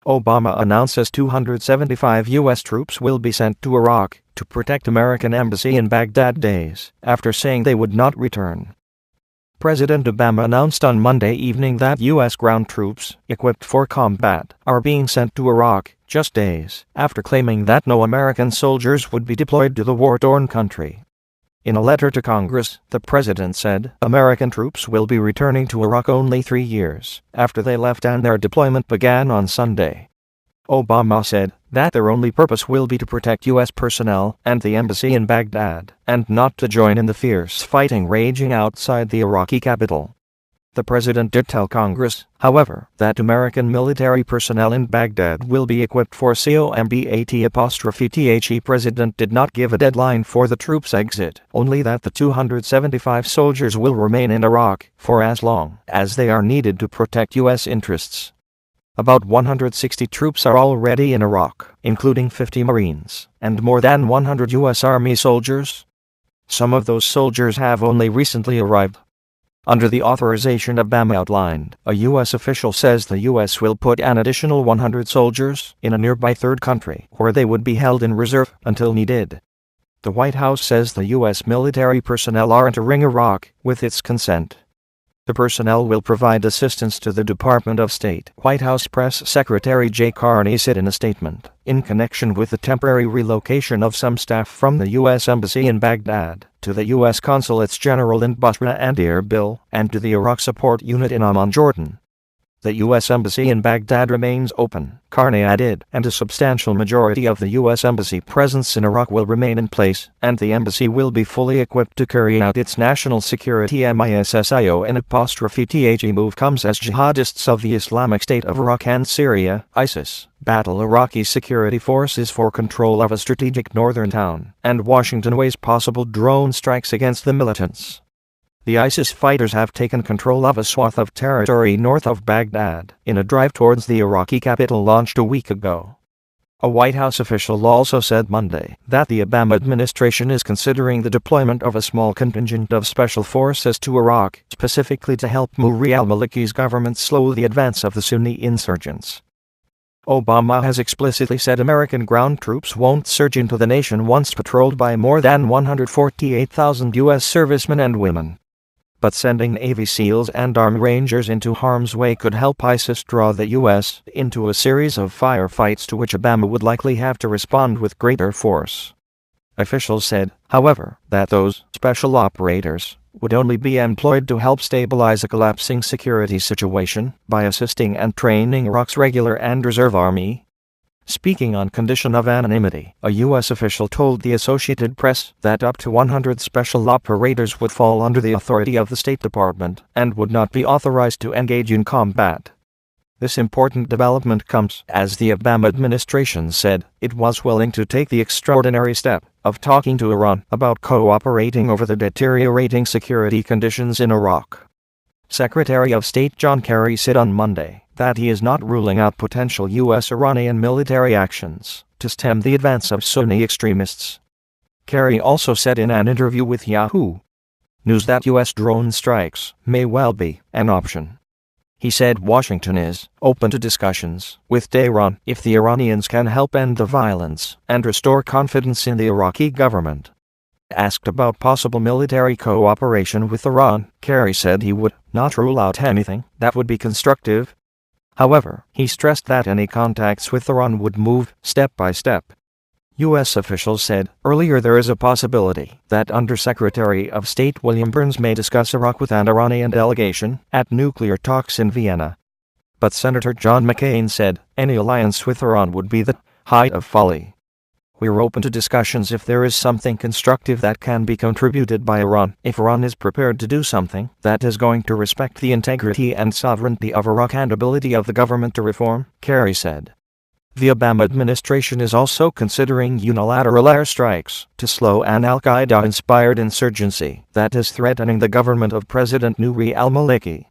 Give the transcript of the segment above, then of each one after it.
Obama announces 275 U.S. troops will be sent to Iraq to protect American embassy in Baghdad days after saying they would not return. President Obama announced on Monday evening that U.S. ground troops, equipped for combat, are being sent to Iraq just days after claiming that no American soldiers would be deployed to the war-torn country. In a letter to Congress, the president said American troops will be returning to Iraq only 3 years after they left and their deployment began on Sunday. Obama said that their only purpose will be to protect U.S. personnel and the embassy in Baghdad, and not to join in the fierce fighting raging outside the Iraqi capital. The president did tell Congress, however, that American military personnel in Baghdad will be equipped for combat. President did not give a deadline for the troops' exit, only that the 275 soldiers will remain in Iraq for as long as they are needed to protect U.S. interests. About 160 troops are already in Iraq, including 50 Marines, and more than 100 U.S. Army soldiers. Some of those soldiers have only recently arrived. Under the authorization Obama outlined, a U.S. official says the U.S. will put an additional 100 soldiers in a nearby third country where they would be held in reserve until needed. The White House says the U.S. military personnel are entering Iraq with its consent. The personnel will provide assistance to the Department of State, White House Press Secretary Jay Carney said in a statement, in connection with the temporary relocation of some staff from the U.S. Embassy in Baghdad to the U.S. Consulates General in Basra and Erbil, and to the Iraq Support Unit in Amman, Jordan. The U.S. Embassy in Baghdad remains open, Carney added, and a substantial majority of the U.S. Embassy presence in Iraq will remain in place, and the embassy will be fully equipped to carry out its national security mission. Move comes as jihadists of the Islamic State of Iraq and Syria, ISIS, battle Iraqi security forces for control of a strategic northern town, and Washington weighs possible drone strikes against the militants. The ISIS fighters have taken control of a swath of territory north of Baghdad, in a drive towards the Iraqi capital launched a week ago. A White House official also said Monday that the Obama administration is considering the deployment of a small contingent of special forces to Iraq, specifically to help Nouri al-Maliki's government slow the advance of the Sunni insurgents. Obama has explicitly said American ground troops won't surge into the nation once patrolled by more than 148,000 U.S. servicemen and women. But sending Navy SEALs and armed Rangers into harm's way could help ISIS draw the U.S. into a series of firefights to which Obama would likely have to respond with greater force. Officials said, however, that those special operators would only be employed to help stabilize a collapsing security situation by assisting and training Iraq's regular and reserve army. Speaking on condition of anonymity, a U.S. official told the Associated Press that up to 100 special operators would fall under the authority of the State Department and would not be authorized to engage in combat. This important development comes as the Obama administration said it was willing to take the extraordinary step of talking to Iran about cooperating over the deteriorating security conditions in Iraq. Secretary of State John Kerry said on Monday that he is not ruling out potential U.S.-Iranian military actions to stem the advance of Sunni extremists. Kerry also said in an interview with Yahoo News that U.S. drone strikes may well be an option. He said Washington is open to discussions with Tehran if the Iranians can help end the violence and restore confidence in the Iraqi government. Asked about possible military cooperation with Iran, Kerry said he would not rule out anything that would be constructive. However, he stressed that any contacts with Iran would move step by step. U.S. officials said earlier there is a possibility that Undersecretary of State William Burns may discuss Iraq with an Iranian delegation at nuclear talks in Vienna. But Senator John McCain said any alliance with Iran would be the height of folly. We're open to discussions if there is something constructive that can be contributed by Iran, if Iran is prepared to do something that is going to respect the integrity and sovereignty of Iraq and ability of the government to reform, Kerry said. The Obama administration is also considering unilateral airstrikes to slow an al-Qaeda-inspired insurgency that is threatening the government of President Nouri al-Maliki.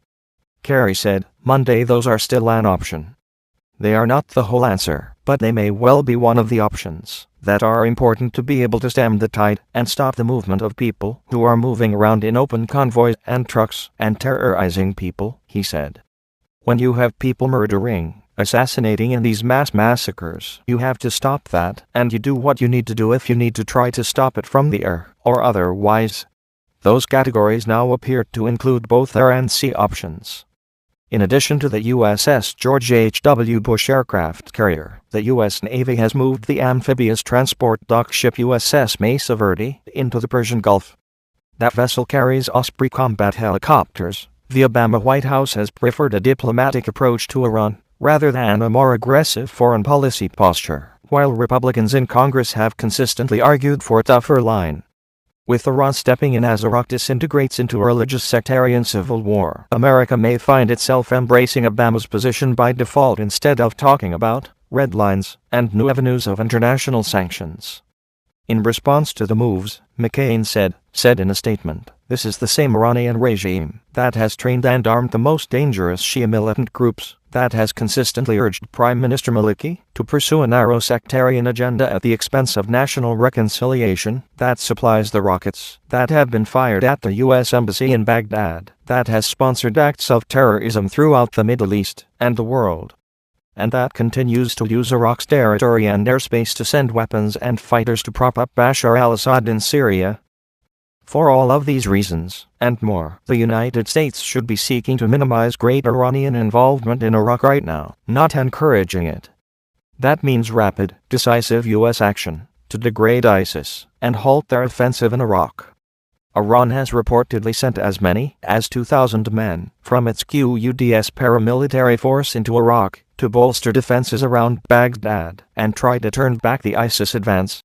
Kerry said Monday those are still an option. They are not the whole answer, but they may well be one of the options that are important to be able to stem the tide and stop the movement of people who are moving around in open convoys and trucks and terrorizing people, he said. When you have people murdering, assassinating in these mass massacres. You have to stop that, and you do what you need to do if you need to try to stop it from the air, or otherwise. Those categories now appear to include both air and sea options. In addition to the USS George H.W. Bush aircraft carrier, the U.S. Navy has moved the amphibious transport dock ship USS Mesa Verde into the Persian Gulf. That vessel carries Osprey combat helicopters. The Obama White House has preferred a diplomatic approach to Iran, rather than a more aggressive foreign policy posture, while Republicans in Congress have consistently argued for a tougher line. With Iran stepping in as Iraq disintegrates into a religious sectarian civil war, America may find itself embracing Obama's position by default instead of talking about red lines and new avenues of international sanctions. In response to the moves, McCain said in a statement, "This is the same Iranian regime that has trained and armed the most dangerous Shia militant groups, that has consistently urged Prime Minister Maliki to pursue a narrow sectarian agenda at the expense of national reconciliation, that supplies the rockets that have been fired at the U.S. Embassy in Baghdad, that has sponsored acts of terrorism throughout the Middle East and the world, and that continues to use Iraq's territory and airspace to send weapons and fighters to prop up Bashar al-Assad in Syria." For all of these reasons, and more, the United States should be seeking to minimize great Iranian involvement in Iraq right now, not encouraging it. That means rapid, decisive U.S. action to degrade ISIS and halt their offensive in Iraq. Iran has reportedly sent as many as 2,000 men from its Quds paramilitary force into Iraq to bolster defenses around Baghdad and try to turn back the ISIS advance.